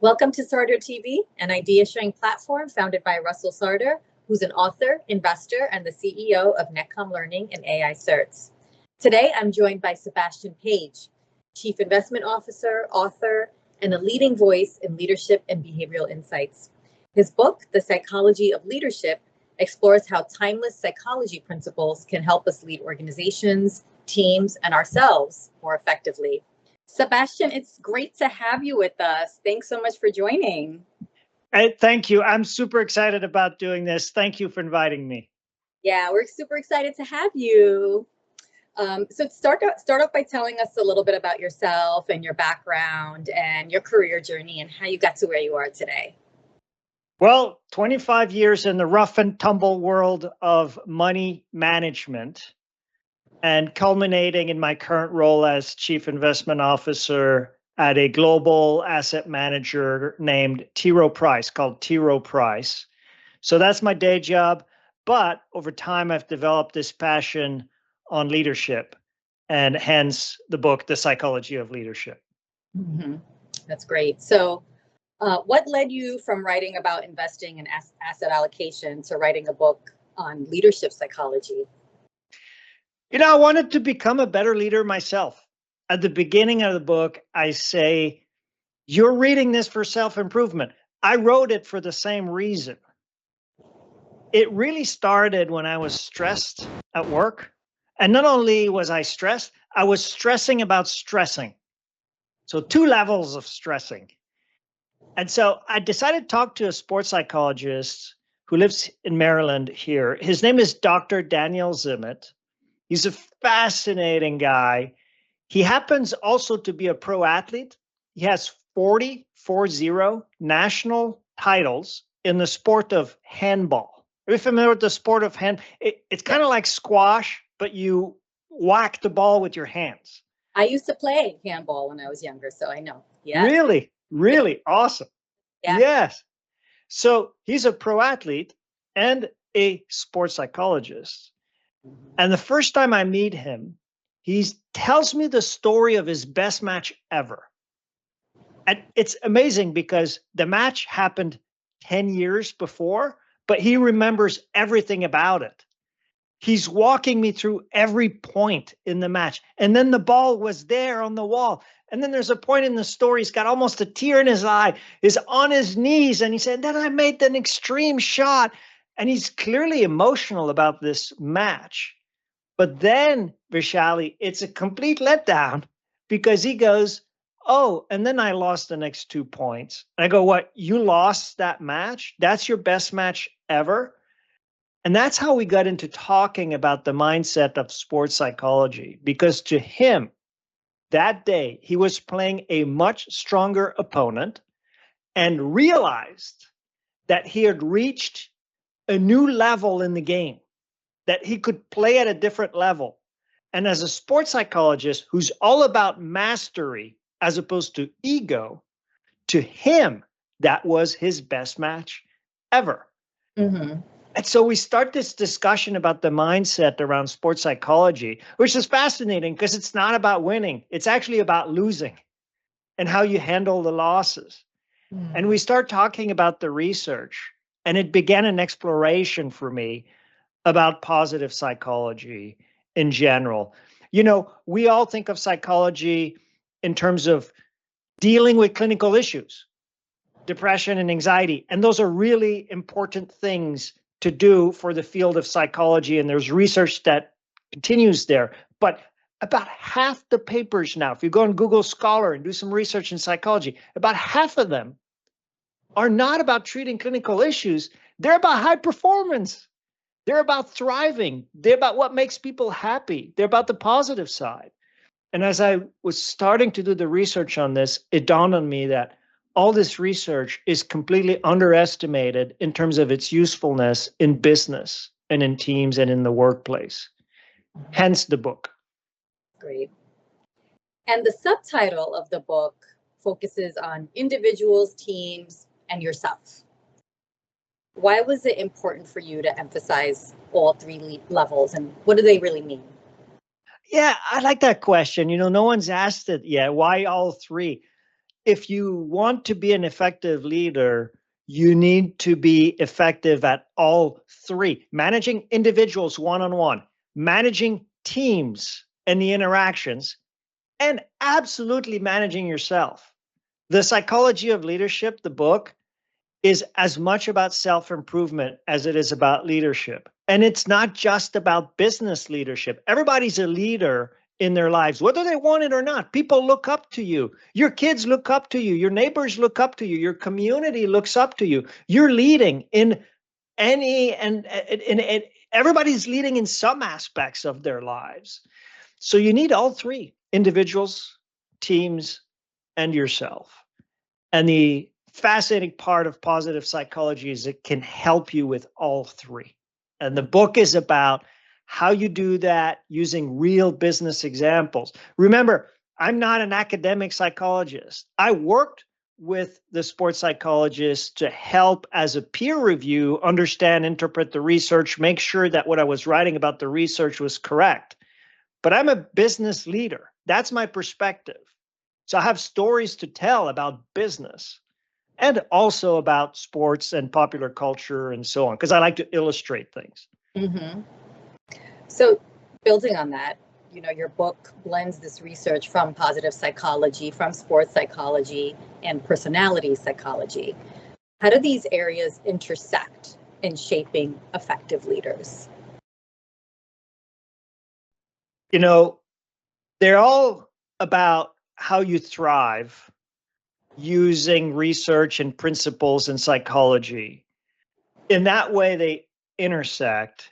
Welcome to Sarter TV, an idea sharing platform founded by Russell Sarter, who's an author, investor, and the CEO of Netcom Learning and AI Certs. Today, I'm joined by Sébastien Page, Chief Investment Officer, author, and a leading voice in leadership and behavioral insights. His book, The Psychology of Leadership, explores how timeless psychology principles can help us lead organizations, teams, and ourselves more effectively. Sébastien, it's great to have you with us. Thanks so much for joining. Thank you. I'm super excited about doing this. Thank you for inviting me. Yeah, we're super excited to have you. So start off by telling us a little bit about yourself and your background and your career journey and how you got to where you are today. Well, 25 years in the rough and tumble world of money management, and culminating in my current role as Chief Investment Officer at a global asset manager named T. Rowe Price, called T. Rowe Price. So that's my day job. But over time, I've developed this passion on leadership, and hence the book, The Psychology of Leadership. Mm-hmm. That's great. So what led you from writing about investing and asset allocation to writing a book on leadership psychology? I wanted to become a better leader myself. At the beginning of the book, I say, you're reading this for self-improvement. I wrote it for the same reason. It really started when I was stressed at work. And not only was I stressed, I was stressing about stressing. So 2 levels of stressing. And so I decided to talk to a sports psychologist who lives in Maryland here. His name is Dr. Daniel Zimmett. He's a fascinating guy. He happens also to be a pro athlete. He has 40 national titles in the sport of handball. Are you familiar with the sport of hand? It's kind of like squash, but you whack the ball with your hands. I used to play handball when I was younger, so I know. Yeah. Really? Really? Awesome. Yeah. Yes. So he's a pro athlete and a sports psychologist. And the first time I meet him, he tells me the story of his best match ever. And it's amazing because the match happened 10 years before, but he remembers everything about it. He's walking me through every point in the match. And then the ball was there on the wall. And then there's a point in the story, he's got almost a tear in his eye, is on his knees. And he said, then I made an extreme shot. And he's clearly emotional about this match. But then, Vishali, it's a complete letdown because he goes, oh, and then I lost the next 2 points. And I go, what? You lost that match? That's your best match ever? And that's how we got into talking about the mindset of sports psychology, because to him, that day, he was playing a much stronger opponent and realized that he had reached a new level in the game, that he could play at a different level. And as a sports psychologist who's all about mastery as opposed to ego, to him, that was his best match ever. Mm-hmm. And so we start this discussion about the mindset around sports psychology, which is fascinating because it's not about winning. It's actually about losing and how you handle the losses. Mm. And we start talking about the research, and it began an exploration for me about positive psychology in general. We all think of psychology in terms of dealing with clinical issues, depression and anxiety, and those are really important things to do for the field of psychology, and there's research that continues there. But about half the papers now, if you go on Google Scholar and do some research in psychology, about half of them are not about treating clinical issues. They're about high performance. They're about thriving. They're about what makes people happy. They're about the positive side. And as I was starting to do the research on this, it dawned on me that all this research is completely underestimated in terms of its usefulness in business and in teams and in the workplace. Hence the book. Great. And the subtitle of the book focuses on individuals, teams, and yourself. Why was it important for you to emphasize all 3 levels, and what do they really mean? Yeah, I like that question. No one's asked it yet. Why all 3? if you want to be an effective leader, you need to be effective at all three: managing individuals one-on-one, managing teams and the interactions, and absolutely managing yourself. The Psychology of Leadership, the book, is as much about self-improvement as it is about leadership. And it's not just about business leadership. Everybody's a leader in their lives, whether they want it or not. People look up to you. Your kids look up to you. Your neighbors look up to you. Your community looks up to you. You're leading in any and everybody's leading in some aspects of their lives. So you need all three: individuals, teams, and yourself. And the fascinating part of positive psychology is it can help you with all three. And the book is about how you do that using real business examples. Remember, I'm not an academic psychologist. I worked with the sports psychologist to help as a peer review, understand, interpret the research, make sure that what I was writing about the research was correct. But I'm a business leader. That's my perspective. So I have stories to tell about business and also about sports and popular culture and so on, because I like to illustrate things. Mm-hmm. So building on that, your book blends this research from positive psychology, from sports psychology, and personality psychology. How do these areas intersect in shaping effective leaders? They're all about how you thrive using research and principles in psychology. In that way, they intersect.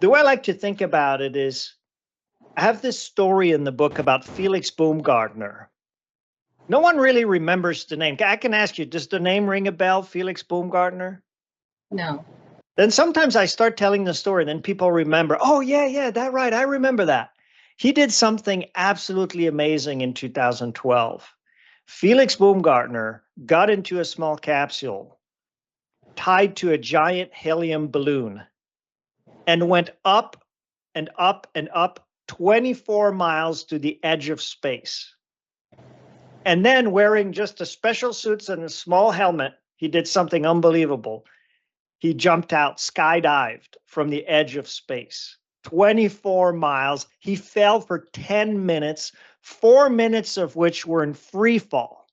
The way I like to think about it is I have this story in the book about Felix Baumgartner. No one really remembers the name. I can ask you, does the name ring a bell, Felix Baumgartner? No. Then sometimes I start telling the story, and then people remember, oh, yeah, that right. I remember that. He did something absolutely amazing in 2012. Felix Baumgartner got into a small capsule tied to a giant helium balloon and went up and up and up 24 miles to the edge of space. And then, wearing just a special suits and a small helmet, he did something unbelievable. He jumped out, skydived from the edge of space. 24 miles. He fell for 10 minutes, 4 minutes of which were in free fall.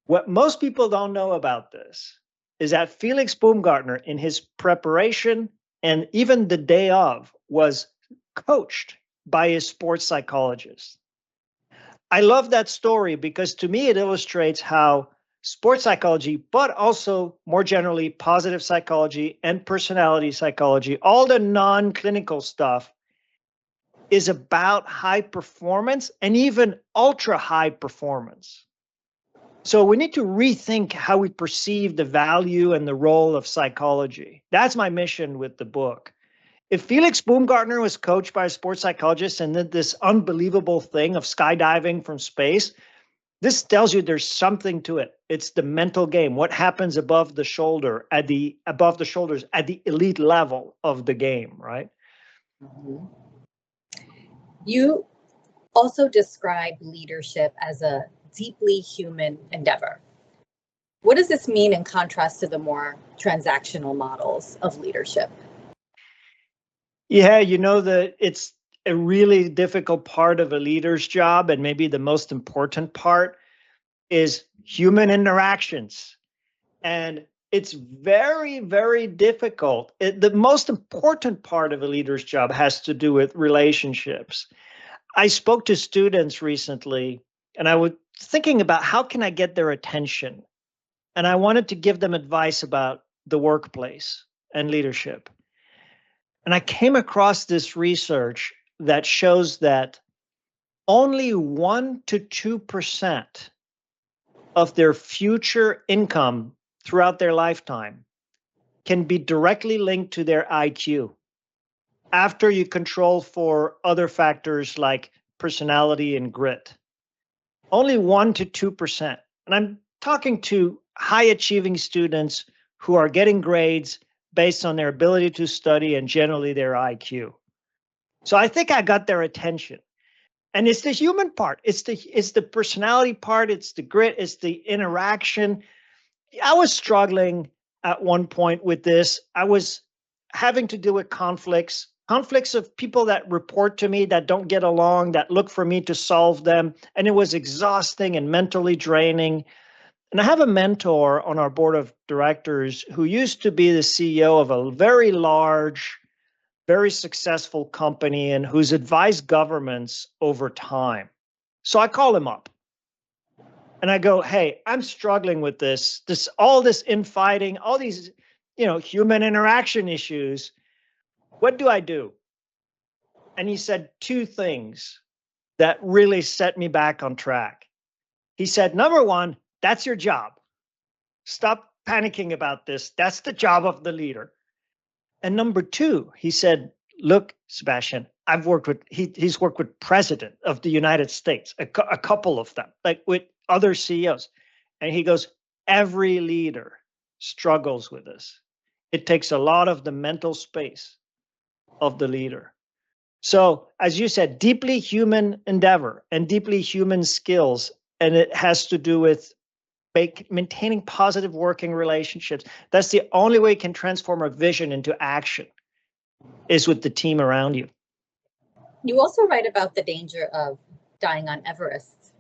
What most people don't know about this is that Felix Baumgartner, in his preparation and even the day of, was coached by his sports psychologist. I love that story because to me it illustrates how sports psychology, but also more generally positive psychology and personality psychology, all the non-clinical stuff, is about high performance and even ultra high performance. So we need to rethink how we perceive the value and the role of psychology. That's my mission with the book. If Felix Baumgartner was coached by a sports psychologist and did this unbelievable thing of skydiving from space, this tells you there's something to it. It's the mental game. What happens above the shoulders at the elite level of the game, right? Mm-hmm. You also describe leadership as a deeply human endeavor. What does this mean in contrast to the more transactional models of leadership? Yeah, it's a really difficult part of a leader's job, and maybe the most important part is human interactions. And it's very, very difficult. The most important part of a leader's job has to do with relationships. I spoke to students recently, and I was thinking about how can I get their attention? And I wanted to give them advice about the workplace and leadership. And I came across this research that shows that only 1 to 2% of their future income throughout their lifetime can be directly linked to their IQ after you control for other factors like personality and grit. Only 1 to 2%. And I'm talking to high achieving students who are getting grades based on their ability to study and generally their IQ. So I think I got their attention. And it's the human part. It's the personality part. It's the grit. It's the interaction. I was struggling at one point with this. I was having to deal with conflicts of people that report to me that don't get along, that look for me to solve them. And it was exhausting and mentally draining. And I have a mentor on our board of directors who used to be the CEO of a very large, very successful company and who's advised governments over time. So I call him up and I go, hey, I'm struggling with all this infighting, all these, human interaction issues. What do I do? And he said two things that really set me back on track. He said, number one, that's your job. Stop panicking about this. That's the job of the leader. And number two, he said, look, Sébastien, he's worked with president of the United States, a couple of them, like with other CEOs. And he goes, every leader struggles with this. It takes a lot of the mental space of the leader. So, as you said, deeply human endeavor and deeply human skills. And it has to do with maintaining positive working relationships. That's the only way you can transform a vision into action, is with the team around you. You also write about the danger of dying on Everest.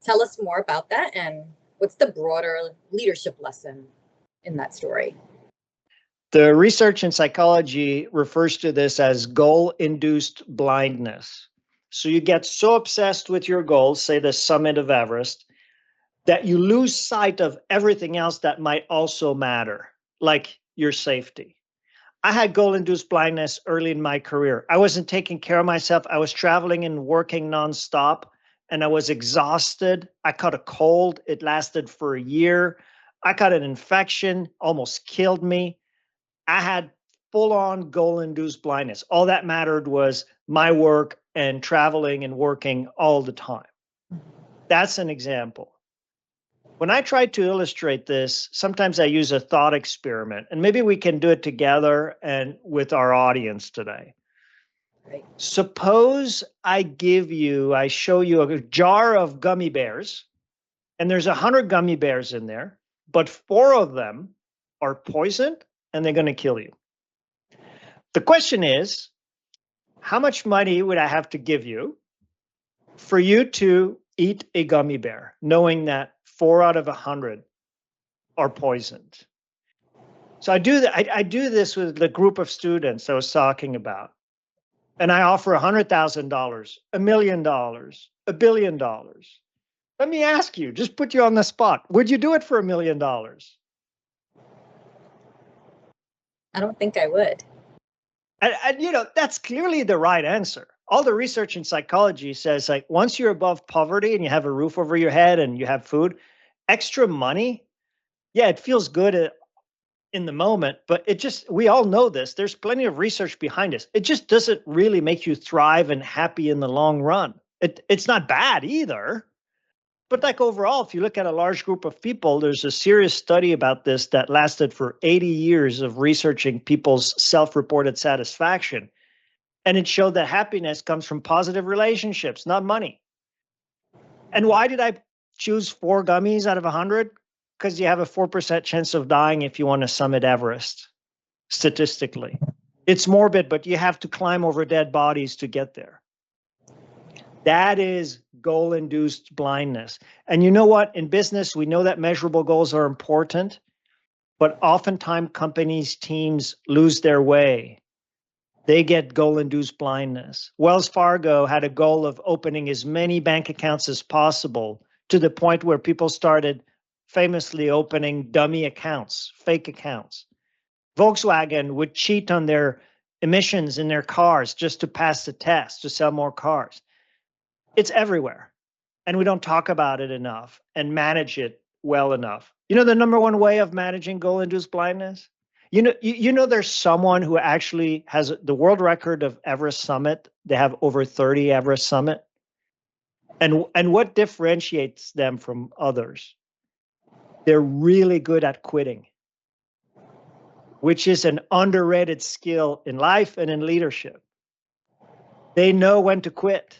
Tell us more about that, and what's the broader leadership lesson in that story? The research in psychology refers to this as goal-induced blindness. So you get so obsessed with your goals, say the summit of Everest, that you lose sight of everything else that might also matter, like your safety. I had goal-induced blindness early in my career. I wasn't taking care of myself. I was traveling and working nonstop, and I was exhausted. I caught a cold. It lasted for a year. I caught an infection, almost killed me. I had full-on goal-induced blindness. All that mattered was my work and traveling and working all the time. That's an example. When I try to illustrate this, sometimes I use a thought experiment, and maybe we can do it together and with our audience today. Right. Suppose I show you a jar of gummy bears, and there's 100 gummy bears in there, but 4 of them are poisoned and they're going to kill you. The question is, how much money would I have to give you for you to eat a gummy bear, knowing that 4 out of 100 are poisoned? So I do this with the group of students I was talking about. And I offer $100,000, $1 million, $1 billion. Let me ask you, just put you on the spot. Would you do it for $1 million? I don't think I would. And that's clearly the right answer. All the research in psychology says, like, once you're above poverty and you have a roof over your head and you have food, extra money, yeah, it feels good in the moment, but we all know this. There's plenty of research behind this. It just doesn't really make you thrive and happy in the long run. It's not bad either. But like overall, if you look at a large group of people, there's a serious study about this that lasted for 80 years of researching people's self-reported satisfaction. And it showed that happiness comes from positive relationships, not money. And why did I choose 4 gummies out of 100? Because you have a 4% chance of dying if you want to summit Everest, statistically. It's morbid, but you have to climb over dead bodies to get there. That is goal-induced blindness. And you know what? In business, we know that measurable goals are important, but oftentimes companies, teams lose their way. They get goal-induced blindness. Wells Fargo had a goal of opening as many bank accounts as possible, to the point where people started famously opening dummy accounts, fake accounts. Volkswagen would cheat on their emissions in their cars just to pass the test, to sell more cars. It's everywhere, and we don't talk about it enough and manage it well enough. You know the number one way of managing goal-induced blindness? You know there's someone who actually has the world record of Everest summit. They have over 30 Everest summit. And what differentiates them from others? They're really good at quitting, which is an underrated skill in life and in leadership. They know when to quit.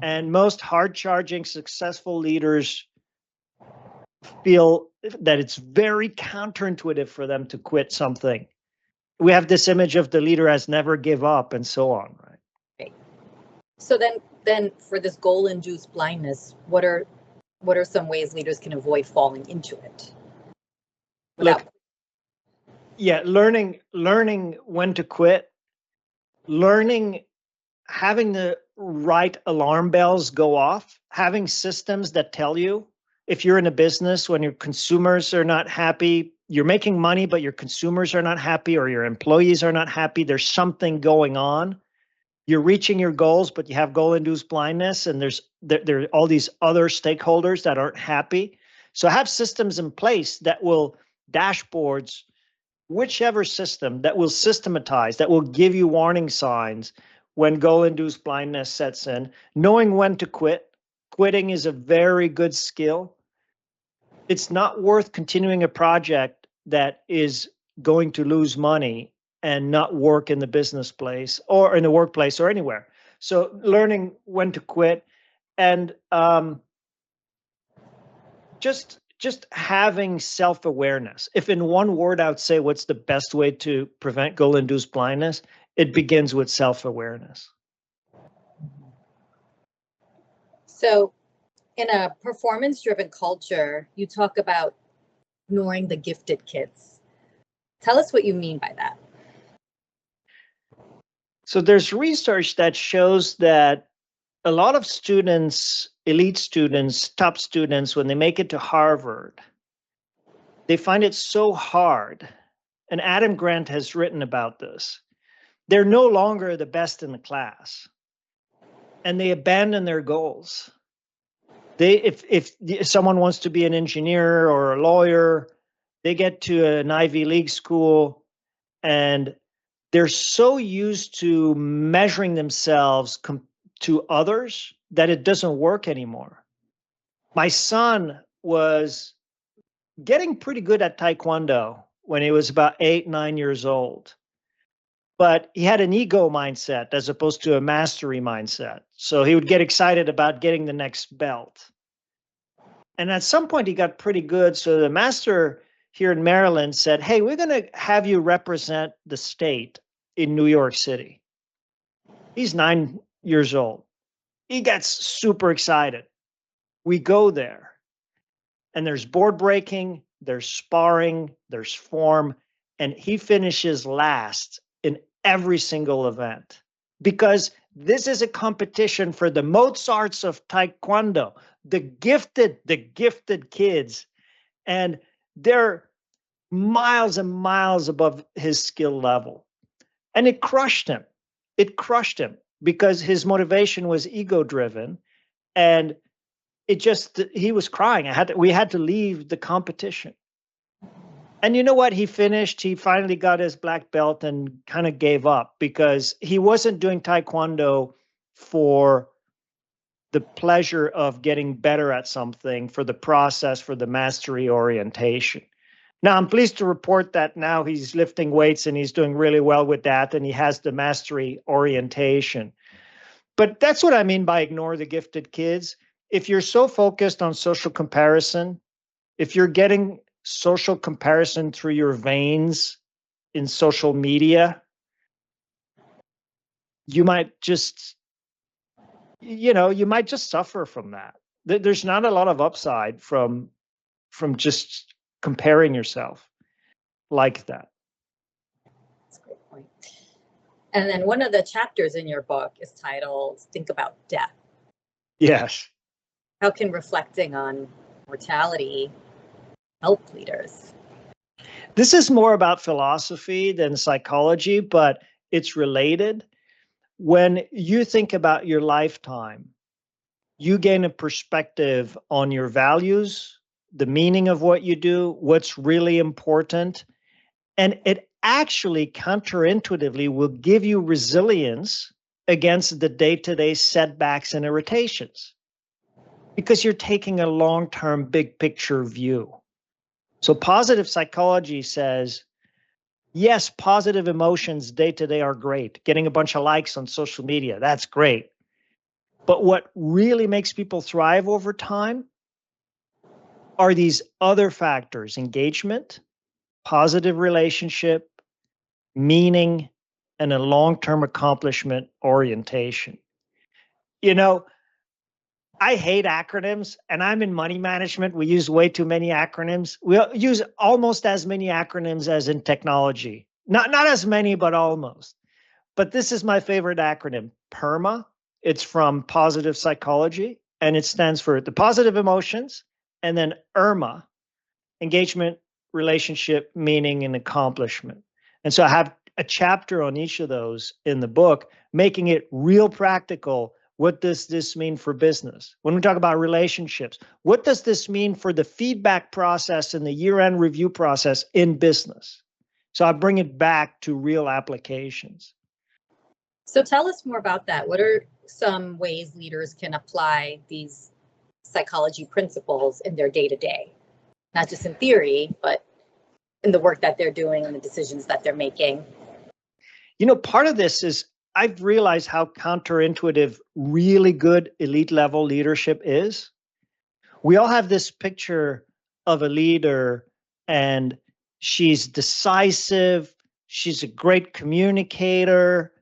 And most hard-charging, successful leaders feel that it's very counterintuitive for them to quit something. We have this image of the leader as never give up and so on, right? Right. So then for this goal-induced blindness, what are some ways leaders can avoid falling into it? Look, yeah, learning when to quit, having the right alarm bells go off, having systems that tell you if you're in a business when your consumers are not happy, you're making money, but your consumers are not happy or your employees are not happy, there's something going on. You're reaching your goals, but you have goal-induced blindness, and there are all these other stakeholders that aren't happy. So have systems in place that will dashboards, whichever system that will systematize, that will give you warning signs when goal-induced blindness sets in, knowing when to quit. Quitting is a very good skill. It's not worth continuing a project that is going to lose money and not work in the business place or in the workplace or anywhere. So learning when to quit and just having self-awareness. If in one word I would say what's the best way to prevent goal-induced blindness, it begins with self-awareness. So in a performance-driven culture, you talk about ignoring the gifted kids. Tell us what you mean by that. So there's research that shows that a lot of students, elite students, top students, when they make it to Harvard, they find it so hard. And Adam Grant has written about this. They're no longer the best in the class, and they abandon their goals. If someone wants to be an engineer or a lawyer, they get to an Ivy League school, and they're so used to measuring themselves to others that it doesn't work anymore. My son was getting pretty good at Taekwondo when he was about 8, 9 years old. But he had an ego mindset as opposed to a mastery mindset. So he would get excited about getting the next belt. And at some point he got pretty good. So the master here in Maryland said, hey, we're going to have you represent the state in New York City. He's 9 years old. He gets super excited. We go there. And there's board breaking, there's sparring, there's form, and he finishes last in every single event because this is a competition for the Mozarts of Taekwondo, the gifted kids, and they're miles and miles above his skill level. And it crushed him. It crushed him because his motivation was ego driven, and he was crying. We had to leave the competition. And you know what? He finally got his black belt and kind of gave up because he wasn't doing Taekwondo for the pleasure of getting better at something, for the process, for the mastery orientation. Now, I'm pleased to report that now he's lifting weights and he's doing really well with that, and he has the mastery orientation. But that's what I mean by ignore the gifted kids. If you're so focused on social comparison, if you're getting social comparison through your veins in social media, you might just suffer from that. There's not a lot of upside from just comparing yourself like that. That's a great point. And then one of the chapters in your book is titled Think About Death. Yes. How can reflecting on mortality help leaders? This is more about philosophy than psychology, but it's related. When you think about your lifetime, you gain a perspective on your values, the meaning of what you do, what's really important. And it actually counterintuitively will give you resilience against the day-to-day setbacks and irritations because you're taking a long-term big picture view. So positive psychology says, yes, positive emotions day to day are great. Getting a bunch of likes on social media, that's great. But what really makes people thrive over time are these other factors: engagement, positive relationship, meaning, and a long-term accomplishment orientation. You know, I hate acronyms, and I'm in money management. We use way too many acronyms. We use almost as many acronyms as in technology. Not as many, but almost. But this is my favorite acronym, PERMA. It's from positive psychology, and it stands for the positive emotions, and then IRMA, engagement, relationship, meaning, and accomplishment. And so I have a chapter on each of those in the book, making it real practical. What does this mean for business? When we talk about relationships, what does this mean for the feedback process and the year-end review process in business? So I bring it back to real applications. So tell us more about that. What are some ways leaders can apply these psychology principles in their day-to-day? Not just in theory, but in the work that they're doing and the decisions that they're making. You know, part of this is I've realized how counterintuitive really good elite level leadership is. We all have this picture of a leader, and she's decisive, she's a great communicator,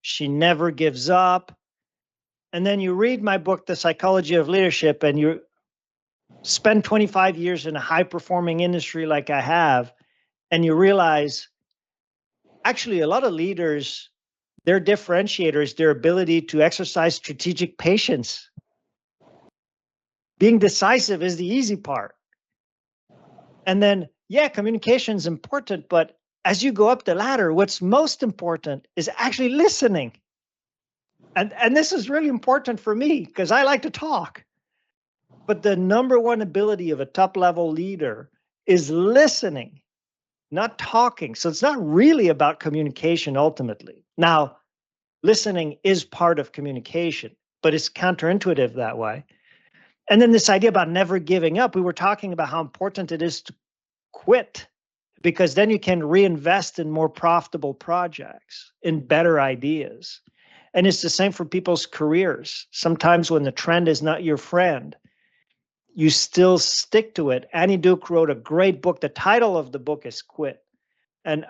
she never gives up. And then you read my book, The Psychology of Leadership, and you spend 25 years in a high performing industry like I have, and you realize actually a lot of leaders, their differentiator is their ability to exercise strategic patience. Being decisive is the easy part. And then, yeah, communication is important, but as you go up the ladder, what's most important is actually listening. And this is really important for me because I like to talk. But the number one ability of a top level leader is listening, not talking. So it's not really about communication ultimately. Now, listening is part of communication, but it's counterintuitive that way. And then this idea about never giving up, we were talking about how important it is to quit, because then you can reinvest in more profitable projects, in better ideas. And it's the same for people's careers. Sometimes when the trend is not your friend, you still stick to it. Annie Duke wrote a great book. The title of the book is Quit. And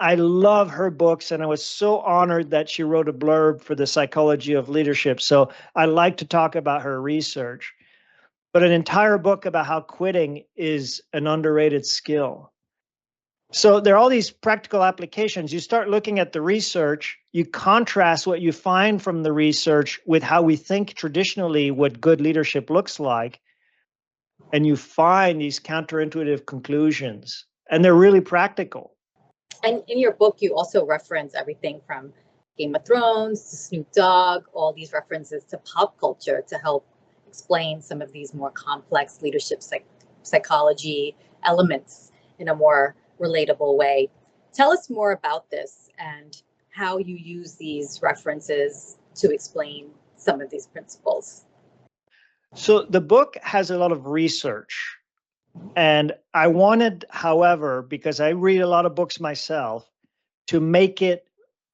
I love her books, and I was so honored that she wrote a blurb for The Psychology of Leadership. So I like to talk about her research, but an entire book about how quitting is an underrated skill. So there are all these practical applications. You start looking at the research, you contrast what you find from the research with how we think traditionally what good leadership looks like, and you find these counterintuitive conclusions, and they're really practical. And in your book, you also reference everything from Game of Thrones to Snoop Dogg, all these references to pop culture to help explain some of these more complex leadership psychology elements in a more relatable way. Tell us more about this and how you use these references to explain some of these principles. So the book has a lot of research. And I wanted, however, because I read a lot of books myself, to make it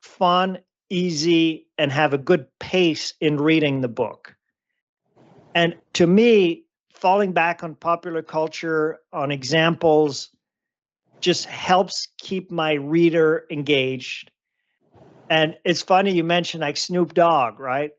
fun, easy, and have a good pace in reading the book. And to me, falling back on popular culture, on examples, just helps keep my reader engaged. And it's funny you mentioned like Snoop Dogg, right?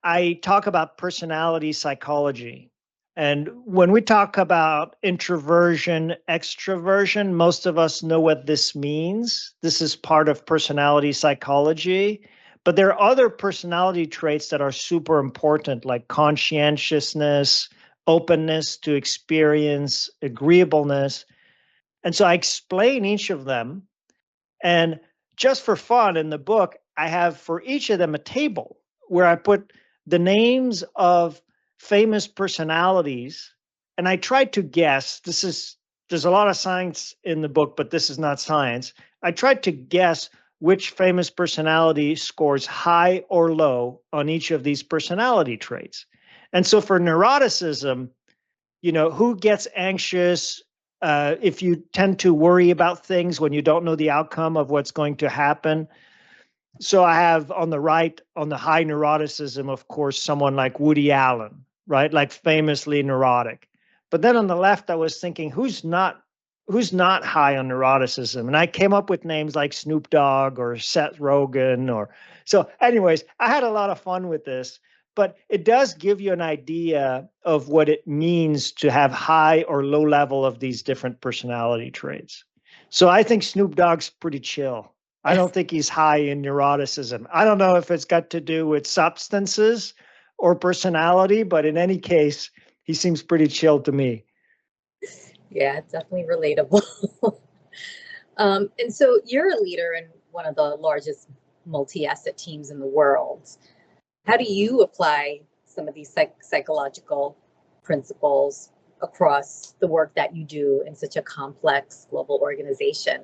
I talk about personality psychology. And when we talk about introversion, extroversion, most of us know what this means. This is part of personality psychology. But there are other personality traits that are super important, like conscientiousness, openness to experience, agreeableness. And so I explain each of them. And just for fun in the book, I have for each of them a table where I put the names of famous personalities, and I tried to guess. There's a lot of science in the book, but this is not science. I tried to guess which famous personality scores high or low on each of these personality traits. And so for neuroticism, who gets anxious, if you tend to worry about things when you don't know the outcome of what's going to happen. So I have on the right, on the high neuroticism, of course, someone like Woody Allen, right? Like famously neurotic. But then on the left, I was thinking, who's not high on neuroticism? And I came up with names like Snoop Dogg or Seth Rogen or so. Anyways, I had a lot of fun with this, but it does give you an idea of what it means to have high or low level of these different personality traits. So I think Snoop Dogg's pretty chill. I don't think he's high in neuroticism. I don't know if it's got to do with substances or personality, but in any case, he seems pretty chill to me. Yeah, it's definitely relatable. And so you're a leader in one of the largest multi-asset teams in the world. How do you apply some of these psychological principles across the work that you do in such a complex global organization?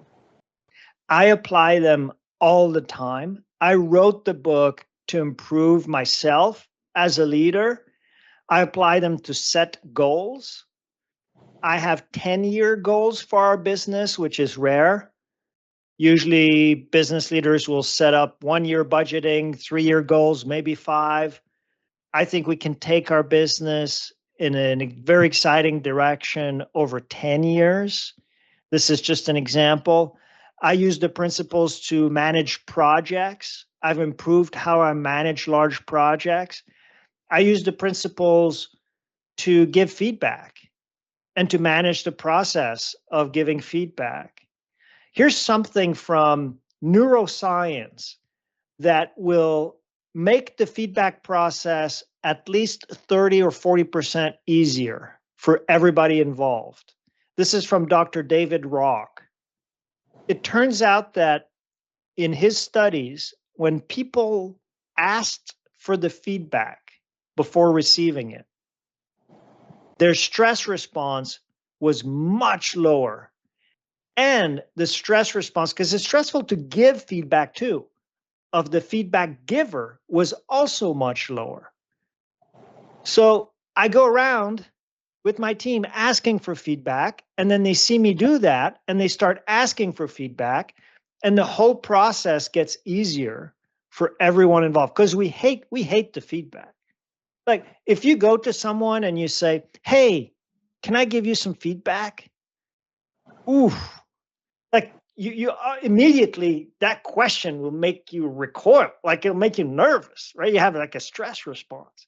I apply them all the time. I wrote the book to improve myself as a leader. I apply them to set goals. I have 10-year goals for our business, which is rare. Usually, business leaders will set up 1-year budgeting, 3-year goals, maybe 5. I think we can take our business in a very exciting direction over 10 years. This is just an example. I use the principles to manage projects. I've improved how I manage large projects. I use the principles to give feedback and to manage the process of giving feedback. Here's something from neuroscience that will make the feedback process at least 30 or 40% easier for everybody involved. This is from Dr. David Rock. It turns out that in his studies, when people asked for the feedback before receiving it, their stress response was much lower. And the stress response, because it's stressful to give feedback too, of the feedback giver was also much lower. So I go around with my team asking for feedback, and then they see me do that and they start asking for feedback, and the whole process gets easier for everyone involved because we hate the feedback. Like if you go to someone and you say, "Hey, can I give you some feedback?" Ooh, like you immediately that question will make you recoil, like it'll make you nervous, right? You have like a stress response.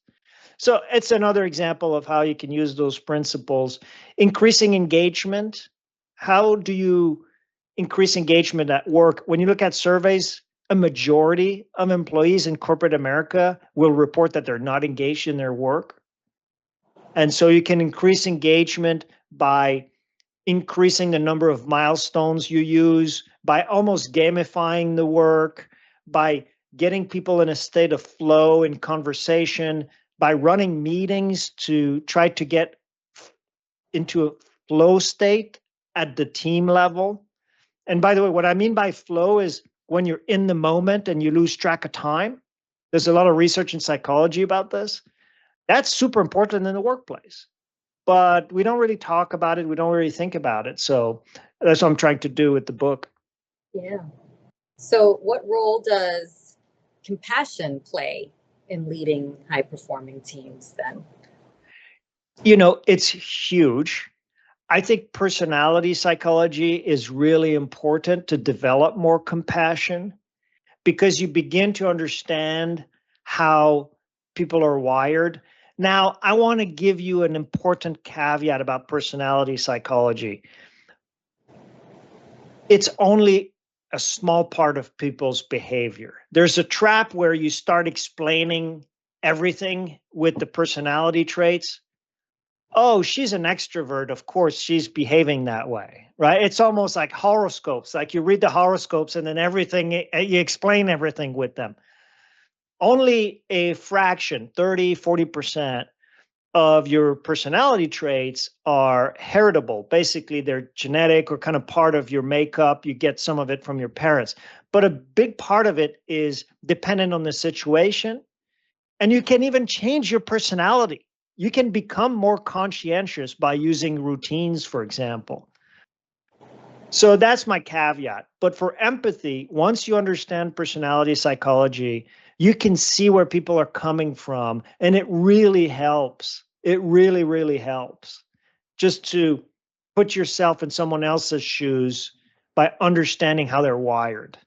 So it's another example of how you can use those principles. Increasing engagement. How do you increase engagement at work? When you look at surveys, a majority of employees in corporate America will report that they're not engaged in their work. And so you can increase engagement by increasing the number of milestones you use, by almost gamifying the work, by getting people in a state of flow in conversation, by running meetings to try to get into a flow state at the team level. And by the way, what I mean by flow is when you're in the moment and you lose track of time. There's a lot of research in psychology about this. That's super important in the workplace, but we don't really talk about it. We don't really think about it. So that's what I'm trying to do with the book. Yeah. So what role does compassion play in leading high performing teams then? It's huge. I think personality psychology is really important to develop more compassion because you begin to understand how people are wired. Now, I want to give you an important caveat about personality psychology. It's only a small part of people's behavior. There's a trap where you start explaining everything with the personality traits. Oh, she's an extrovert. Of course, she's behaving that way, right? It's almost like horoscopes. Like you read the horoscopes and then everything, you explain everything with them. Only a fraction, 30, 40% of your personality traits are heritable. Basically, they're genetic or kind of part of your makeup. You get some of it from your parents. But a big part of it is dependent on the situation. And you can even change your personality. You can become more conscientious by using routines, for example. So that's my caveat. But for empathy, once you understand personality psychology, you can see where people are coming from. And it really helps. It really, really helps just to put yourself in someone else's shoes by understanding how they're wired.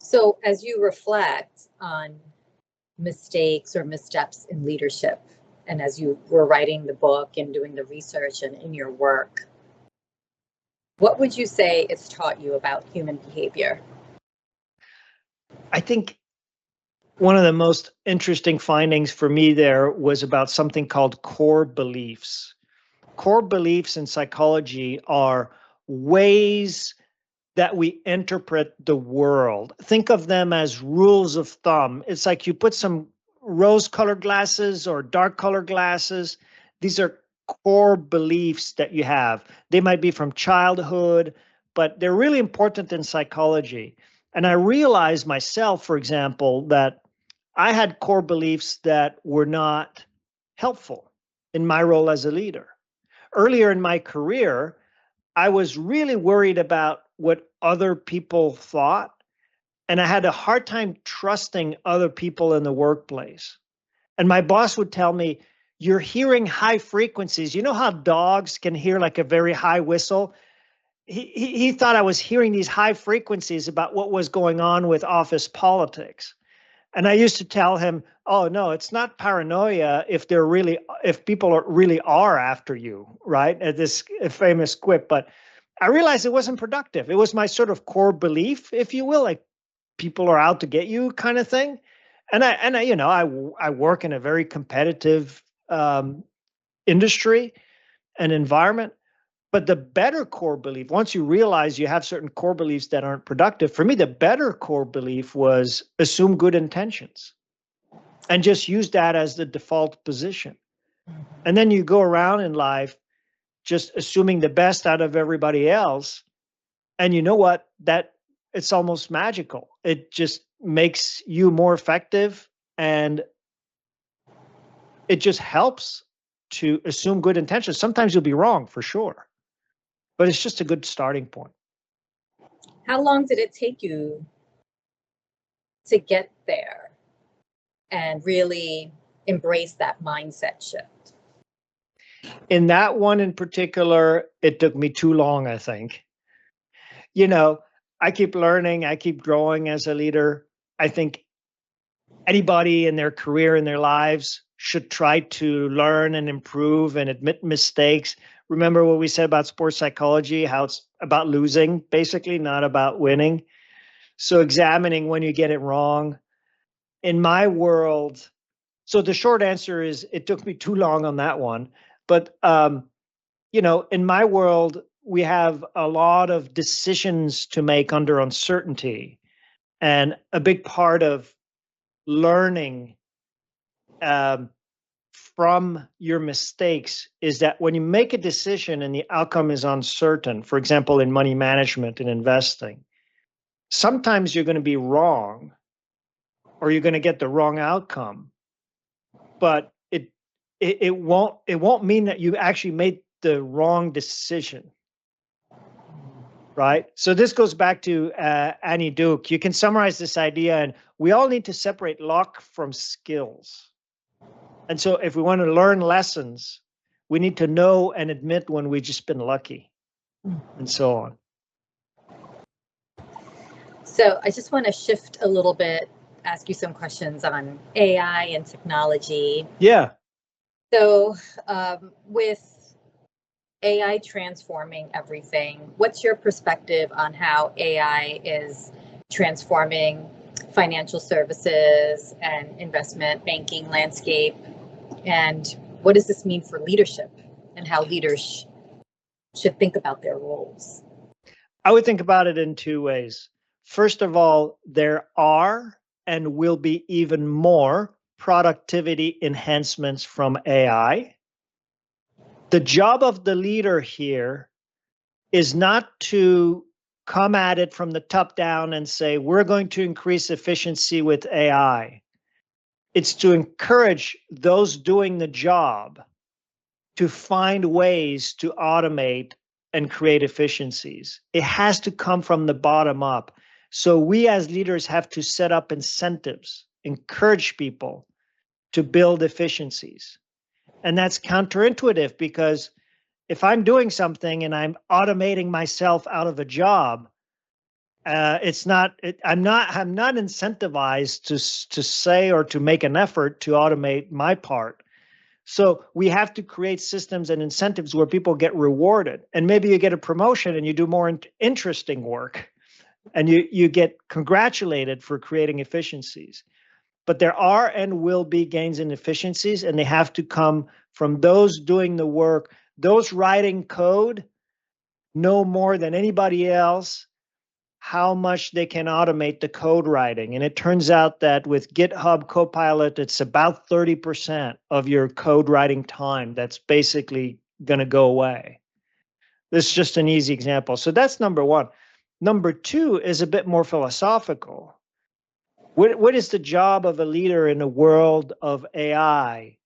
So as you reflect on mistakes or missteps in leadership, and as you were writing the book and doing the research and in your work, what would you say it's taught you about human behavior? I think one of the most interesting findings for me there was about something called core beliefs. Core beliefs in psychology are ways that we interpret the world. Think of them as rules of thumb. It's like you put some rose colored glasses or dark colored glasses. These are core beliefs that you have. They might be from childhood, but they're really important in psychology. And I realized myself, for example, that I had core beliefs that were not helpful in my role as a leader. Earlier in my career, I was really worried about what other people thought, and I had a hard time trusting other people in the workplace. And my boss would tell me, "You're hearing high frequencies. You know how dogs can hear like a very high whistle?" He thought I was hearing these high frequencies about what was going on with office politics. And I used to tell him, "Oh no, it's not paranoia if people really are after you," right? This famous quip. But I realized it wasn't productive. It was my sort of core belief, if you will, like people are out to get you kind of thing. I work in a very competitive industry and environment. But the better core belief, once you realize you have certain core beliefs that aren't productive, for me, the better core belief was assume good intentions and just use that as the default position. And then you go around in life just assuming the best out of everybody else. And you know what? That it's almost magical. It just makes you more effective, and it just helps to assume good intentions. Sometimes you'll be wrong for sure, but it's just a good starting point. How long did it take you to get there and really embrace that mindset shift? In that one in particular, it took me too long, I think. You know, I keep learning, I keep growing as a leader. I think anybody in their career, in their lives, should try to learn and improve and admit mistakes. Remember what we said about sports psychology, how it's about losing, basically, not about winning. So examining when you get it wrong. In my world, so the short answer is it took me too long on that one. But in my world, we have a lot of decisions to make under uncertainty. And a big part of learning um, from your mistakes is that when you make a decision and the outcome is uncertain, for example, in money management and investing, sometimes you're going to be wrong or you're going to get the wrong outcome, but it won't mean that you actually made the wrong decision. Right. So this goes back to Annie Duke. You can summarize this idea, and we all need to separate luck from skills. And so if we want to learn lessons, we need to know and admit when we've just been lucky and so on. So I just want to shift a little bit, ask you some questions on AI and technology. Yeah. So with AI transforming everything, what's your perspective on how AI is transforming financial services and investment banking landscape? And what does this mean for leadership and how leaders should think about their roles? I would think about it in two ways. First of all, there are and will be even more productivity enhancements from AI. The job of the leader here is not to come at it from the top down and say, we're going to increase efficiency with AI. It's to encourage those doing the job to find ways to automate and create efficiencies. It has to come from the bottom up. So we as leaders have to set up incentives, encourage people to build efficiencies. And that's counterintuitive because if I'm doing something and I'm automating myself out of a job, it's not. I'm not incentivized to say or to make an effort to automate my part. So we have to create systems and incentives where people get rewarded, and maybe you get a promotion and you do more interesting work, and you get congratulated for creating efficiencies. But there are and will be gains in efficiencies, and they have to come from those doing the work, those writing code, know more than anybody else how much they can automate the code writing. And it turns out that with GitHub Copilot, it's about 30% of your code writing time that's basically going to go away. This is just an easy example. So that's number one. Number two is a bit more philosophical. What is the job of a leader in a world of AI?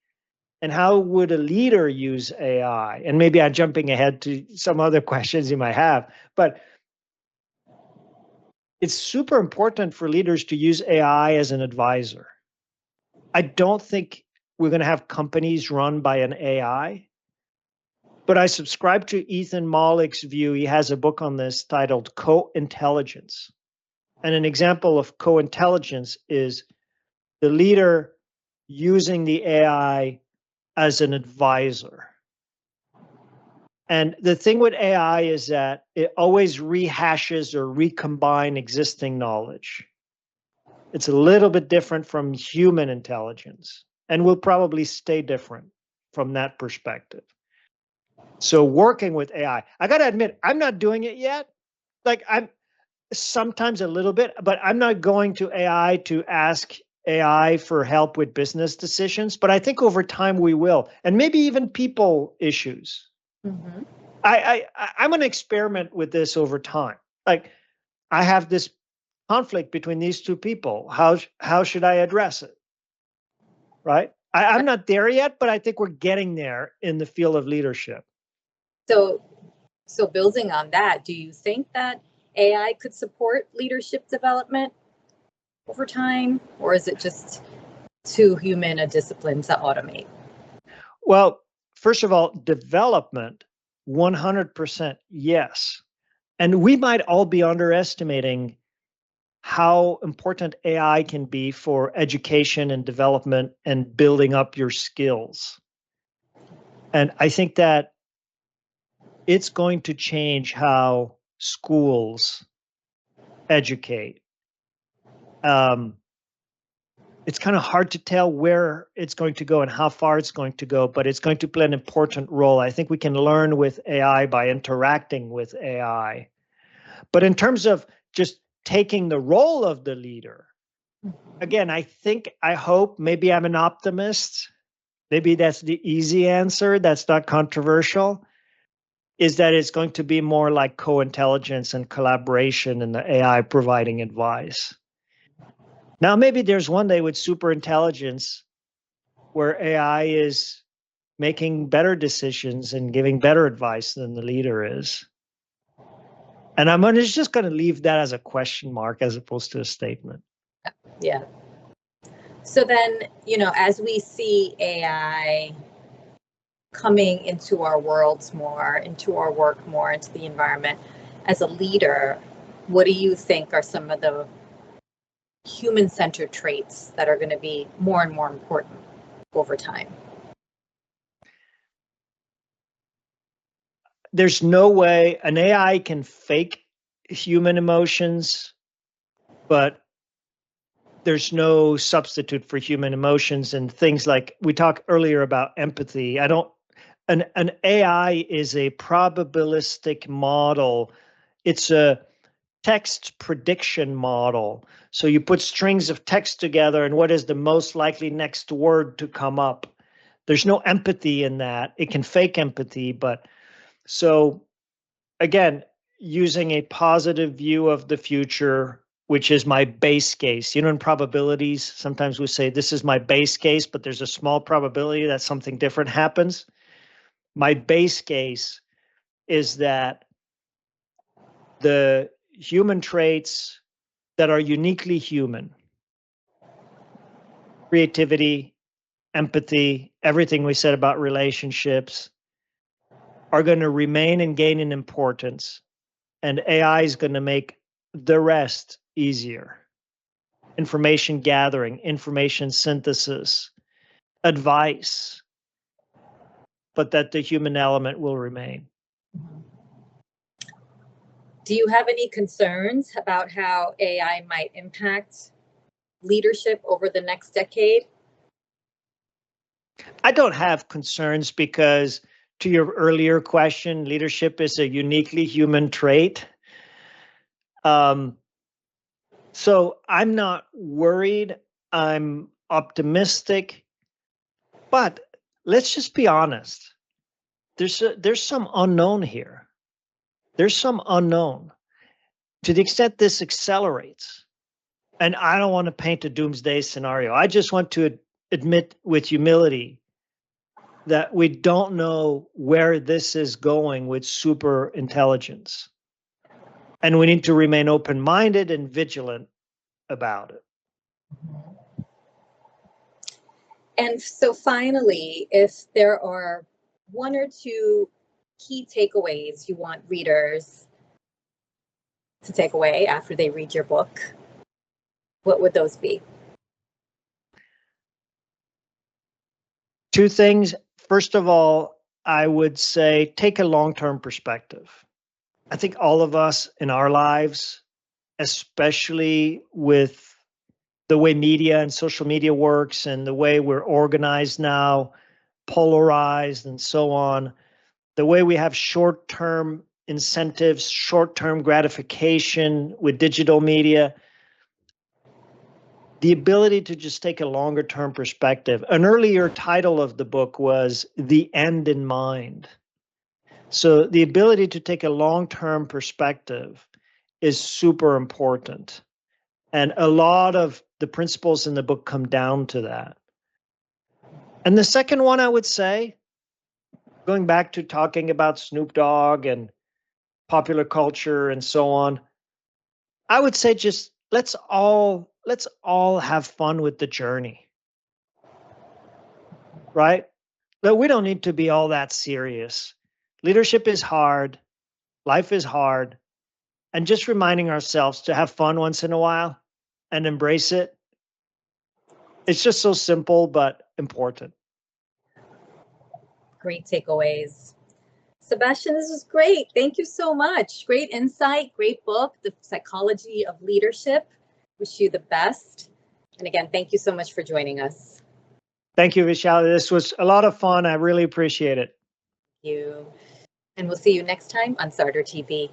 And how would a leader use AI? And maybe I'm jumping ahead to some other questions you might have, but it's super important for leaders to use AI as an advisor. I don't think we're going to have companies run by an AI, but I subscribe to Ethan Mollick's view. He has a book on this titled Co-Intelligence. And an example of co-intelligence is the leader using the AI as an advisor. And the thing with AI is that it always rehashes or recombines existing knowledge. It's a little bit different from human intelligence and will probably stay different from that perspective. So working with AI, I got to admit, I'm not doing it yet. Like I'm sometimes a little bit, but I'm not going to AI to ask AI for help with business decisions. But I think over time we will, and maybe even people issues. Mm-hmm. I'm going to experiment with this over time. Like I have this conflict between these two people. How should I address it? Right? I'm not there yet, but I think we're getting there in the field of leadership. So building on that, do you think that AI could support leadership development over time, or is it just too human a discipline to automate? Well, first of all, development, 100% yes. And we might all be underestimating how important AI can be for education and development and building up your skills. And I think that it's going to change how schools educate. It's kind of hard to tell where it's going to go and how far it's going to go, but it's going to play an important role. I think we can learn with AI by interacting with AI. But in terms of just taking the role of the leader, again, I hope, maybe I'm an optimist. Maybe that's the easy answer. That's not controversial. Is that it's going to be more like co-intelligence and collaboration and the AI providing advice. Now, maybe there's one day with super intelligence where AI is making better decisions and giving better advice than the leader is. And I'm just going to leave that as a question mark as opposed to a statement. Yeah. So then, as we see AI coming into our worlds more, into our work more, into the environment, as a leader, what do you think are some of the human-centered traits that are going to be more and more important over time? There's no way an AI can fake human emotions, but there's no substitute for human emotions and things like we talked earlier about empathy. An AI is a probabilistic model. It's a text prediction model. So you put strings of text together and what is the most likely next word to come up? There's no empathy in that. It can fake empathy, but so again, using a positive view of the future, which is my base case. In probabilities, sometimes we say this is my base case, but there's a small probability that something different happens. My base case is that the human traits that are uniquely human, creativity, empathy, everything we said about relationships, are going to remain and gain in importance, and AI is going to make the rest easier. Information gathering, information synthesis, advice, but that the human element will remain. Do you have any concerns about how AI might impact leadership over the next decade? I don't have concerns because, to your earlier question, leadership is a uniquely human trait. So I'm not worried. I'm optimistic. But let's just be honest. There's some unknown here. There's some unknown. To the extent this accelerates, and I don't want to paint a doomsday scenario. I just want to admit with humility that we don't know where this is going with super intelligence. And we need to remain open-minded and vigilant about it. And so finally, if there are one or two key takeaways you want readers to take away after they read your book, what would those be? Two things. First of all, I would say take a long-term perspective. I think all of us in our lives, especially with the way media and social media works and the way we're organized now, polarized and so on, the way we have short-term incentives, short-term gratification with digital media, the ability to just take a longer-term perspective. An earlier title of the book was The End in Mind. So the ability to take a long-term perspective is super important. And a lot of the principles in the book come down to that. And the second one, I would say, going back to talking about Snoop Dogg and popular culture and so on, I would say just let's all have fun with the journey. Right? But we don't need to be all that serious. Leadership is hard, life is hard, and just reminding ourselves to have fun once in a while and embrace it. It's just so simple but important. Great takeaways. Sébastien, this was great. Thank you so much. Great insight, great book, The Psychology of Leadership. Wish you the best. And again, thank you so much for joining us. Thank you, Vishal. This was a lot of fun. I really appreciate it. Thank you. And we'll see you next time on Sartor TV.